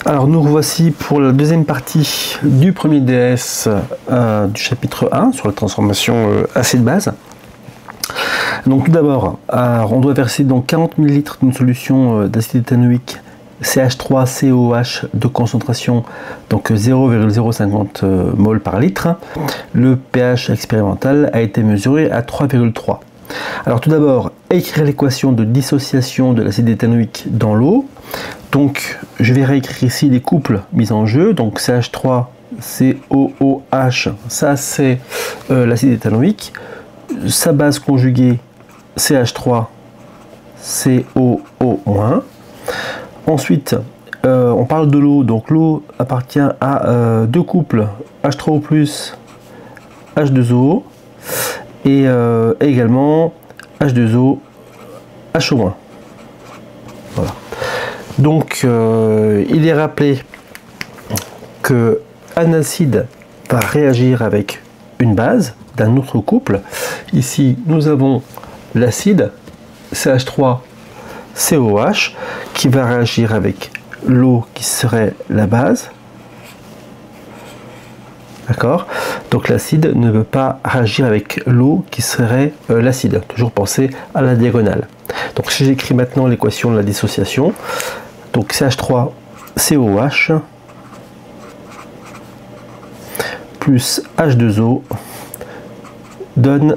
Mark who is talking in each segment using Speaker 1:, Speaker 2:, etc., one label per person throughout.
Speaker 1: Alors nous revoici pour la deuxième partie du premier DS du chapitre 1 sur la transformation acide-base. Donc tout d'abord, on doit verser donc 40 ml d'une solution d'acide éthanoïque CH3COH de concentration donc 0,050 mol par litre. Le pH expérimental a été mesuré à 3,3. Alors tout d'abord, écrire l'équation de dissociation de l'acide éthanoïque dans l'eau. Donc je vais réécrire ici les couples mis en jeu. Donc CH3COOH, ça c'est l'acide éthanoïque. Sa base conjuguée CH3COO-. Ensuite, on parle de l'eau. Donc l'eau appartient à deux couples H3O+, H2O et également H2O, HO-. Voilà. Donc il est rappelé que un acide va réagir avec une base d'un autre couple. Ici nous avons l'acide CH3COH qui va réagir avec l'eau qui serait la base. D'accord? Donc l'acide ne veut pas réagir avec l'eau qui serait l'acide. Toujours penser à la diagonale. Donc si j'écris maintenant l'équation de la dissociation, donc CH3COH plus H2O donne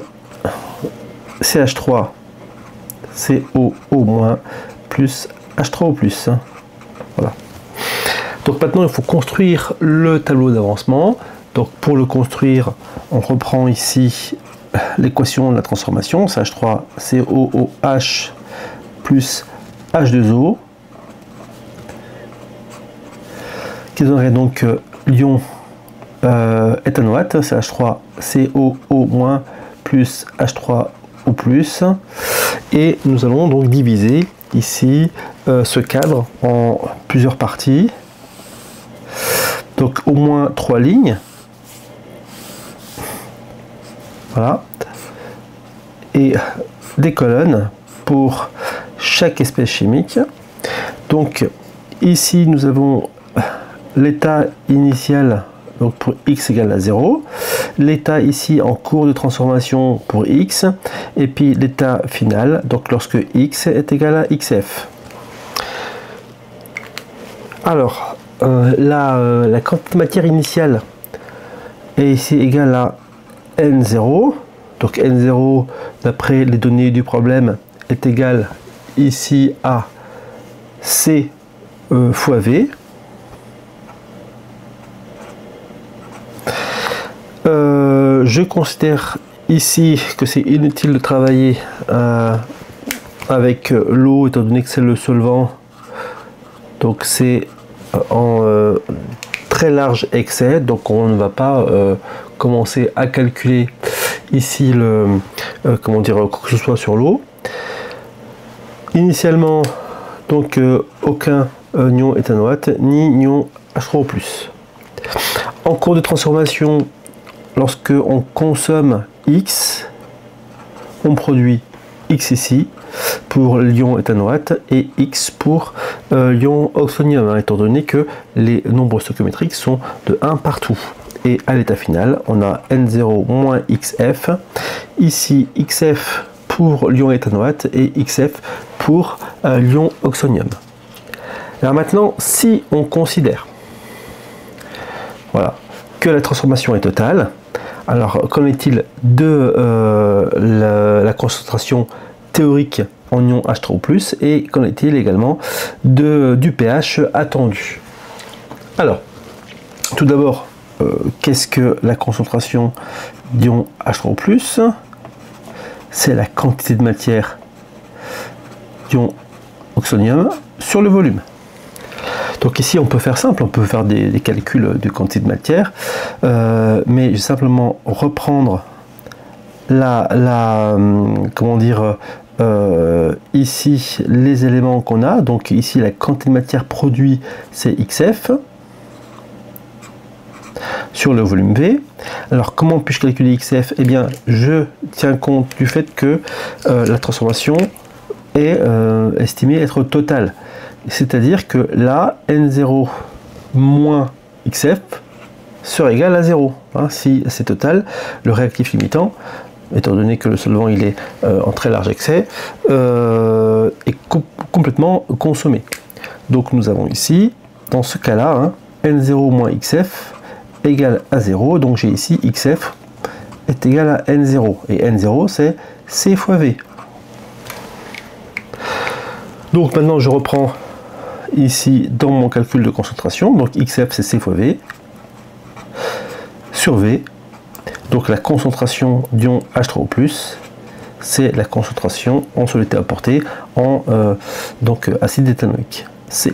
Speaker 1: CH3COO- plus H3O+. Voilà. Donc maintenant il faut construire le tableau d'avancement. Donc pour le construire, on reprend ici l'équation de la transformation, CH3COOH plus H2O, qui donnerait donc l'ion éthanoate, CH3COO- plus H3O+, et nous allons donc diviser ici ce cadre en plusieurs parties, donc au moins 3 lignes. Voilà, et des colonnes pour chaque espèce chimique. Donc ici nous avons l'état initial, donc pour x égale à 0, l'état ici en cours de transformation pour x, et puis l'état final, donc lorsque x est égal à xf. Alors la quantité de matière initiale est ici égale à N0, donc N0 d'après les données du problème est égal ici à C fois V. Je considère ici que c'est inutile de travailler avec l'eau étant donné que c'est le solvant, donc c'est en très large excès, donc on ne va pas commencer à calculer ici le comment dire quoi que ce soit sur l'eau. Initialement donc aucun ion éthanoate ni ion H3O+. En cours de transformation, lorsque on consomme X, on produit X ici pour l'ion éthanoate et X pour l'ion oxonium, étant donné que les nombres stoichiométriques sont de 1 partout. Et à l'état final, on a N0 moins XF, ici XF pour l'ion éthanoate et XF pour l'ion oxonium. Alors maintenant, si on considère que la transformation est totale, alors qu'en est-il de la concentration théorique en ion H3O+, et qu'en est-il également du pH attendu? Alors, tout d'abord, qu'est-ce que la concentration d'ion H3O+? C'est la quantité de matière d'ion oxonium sur le volume. Donc ici on peut faire simple, on peut faire des calculs de quantité de matière, mais je vais simplement reprendre comment dire, ici les éléments qu'on a. Donc ici la quantité de matière produite c'est XF sur le volume V. Alors comment puis-je calculer XF? Eh bien je tiens compte du fait que la transformation est estimée être totale. C'est-à-dire que là, N0 moins XF sera égal à 0. Hein, si c'est total, le réactif limitant, étant donné que le solvant il est en très large excès, est complètement consommé. Donc nous avons ici, dans ce cas-là, hein, N0 moins XF égale à 0. Donc j'ai ici XF est égal à N0. Et N0, c'est C fois V. Donc maintenant, je reprends ici dans mon calcul de concentration. Donc XF, c'est C fois V sur V. Donc la concentration d'ion H3O+, c'est la concentration en soluté apportée en acide éthanoïque. C.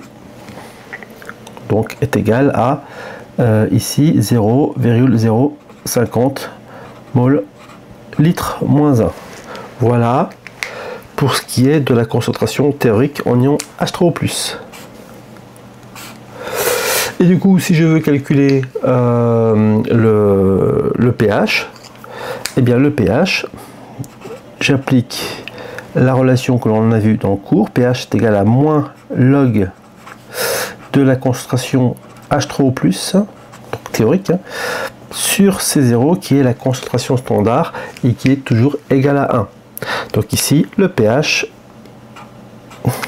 Speaker 1: Donc est égal à ici 0,050 mol litre moins 1. Voilà pour ce qui est de la concentration théorique en ion H3O+. Et du coup, si je veux calculer le pH, eh bien le pH, j'applique la relation que l'on a vue dans le cours. pH est égal à moins log de la concentration H3O+, donc théorique, hein, sur C0 qui est la concentration standard et qui est toujours égale à 1. Donc ici, le pH,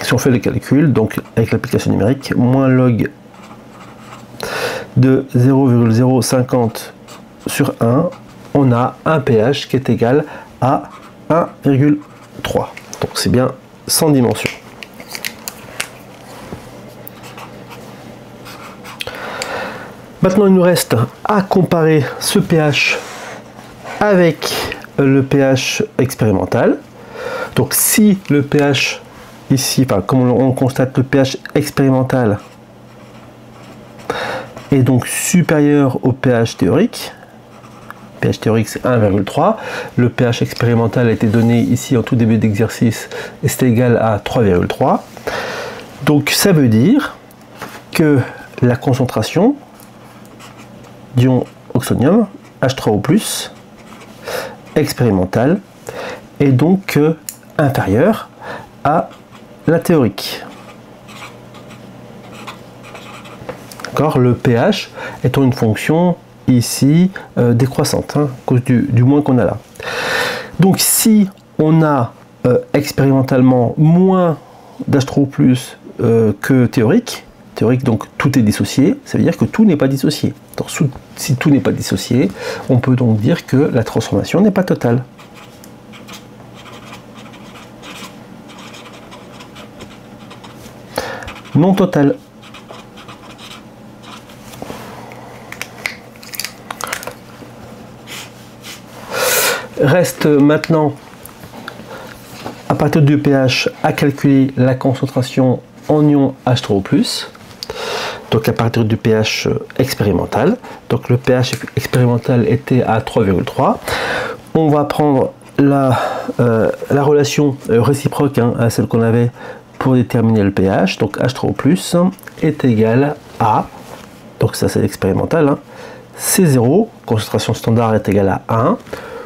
Speaker 1: si on fait le calcul, donc avec l'application numérique, moins log de 0,050 sur 1, on a un pH qui est égal à 1,3. Donc c'est bien sans dimension. Maintenant, il nous reste à comparer ce pH avec le pH expérimental. Donc si le pH ici, enfin, comme on constate, le pH expérimental est donc supérieur au pH théorique. pH théorique c'est 1,3. Le pH expérimental a été donné ici en tout début d'exercice et c'est égal à 3,3. Donc ça veut dire que la concentration d'ion oxonium H3O+ expérimental est donc inférieure à la théorique. Le pH étant une fonction ici décroissante, hein, à cause du moins qu'on a là. Donc si on a expérimentalement moins d'H3O+ que théorique, donc tout est dissocié, ça veut dire que tout n'est pas dissocié. Donc, si tout n'est pas dissocié, on peut donc dire que la transformation n'est pas totale. Non totale. Reste maintenant, à partir du pH, à calculer la concentration en ion H3O+. Donc à partir du pH expérimental. Donc le pH expérimental était à 3,3. On va prendre la relation réciproque, hein, à celle qu'on avait pour déterminer le pH. Donc H3O+ est égal à, donc ça c'est l'expérimental, hein, C0, concentration standard est égale à 1,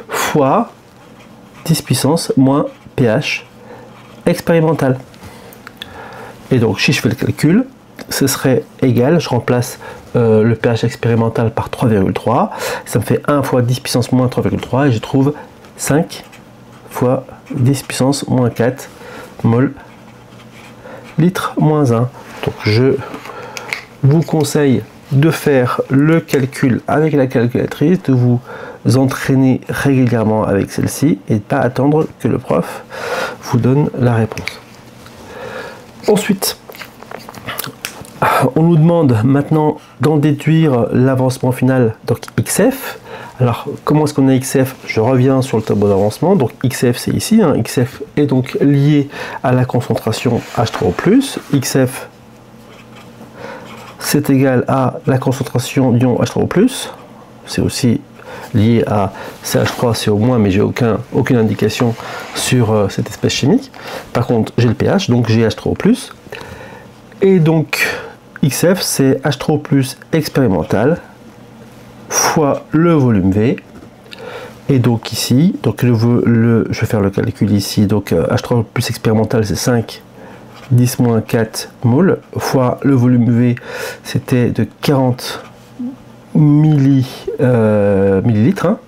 Speaker 1: fois 10 puissance moins pH expérimental. Et donc si je fais le calcul, ce serait égal, je remplace le pH expérimental par 3,3, ça me fait 1 fois 10 puissance moins 3,3 et je trouve 5 fois 10 puissance moins 4 mol litre moins 1. Donc je vous conseille de faire le calcul avec la calculatrice, de vous entraîner régulièrement avec celle-ci et de ne pas attendre que le prof vous donne la réponse. Ensuite, on nous demande maintenant d'en déduire l'avancement final, donc XF. Alors, comment est-ce qu'on a XF? Je reviens sur le tableau d'avancement. Donc, XF, c'est ici. Hein. XF est donc lié à la concentration H3O+. XF, c'est égal à la concentration d'ion H3O+. C'est aussi lié à CH3, c'est au moins, mais j'ai aucune indication sur cette espèce chimique. Par contre, j'ai le pH, donc j'ai H3O+. Et donc, XF, c'est H3O+ expérimental fois le volume V. Et donc ici, donc je vais faire le calcul ici. Donc H3O+ expérimental, c'est 5 10-4 mol fois le volume V, c'était de 40 millilitres, hein,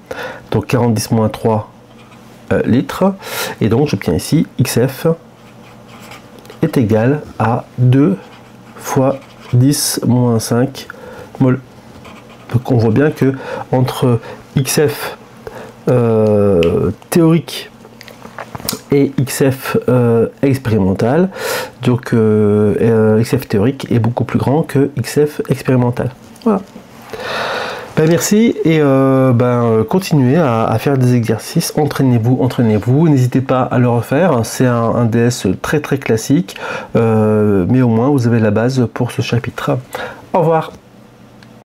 Speaker 1: donc 40-3 litres, et donc j'obtiens ici XF est égal à 2 fois 10-5 mol. Donc on voit bien que entre XF théorique et XF expérimental, donc XF théorique est beaucoup plus grand que XF expérimental. Voilà. Ben merci et continuez à faire des exercices, entraînez-vous, n'hésitez pas à le refaire, c'est un DS très classique, mais au moins vous avez la base pour ce chapitre. Au revoir.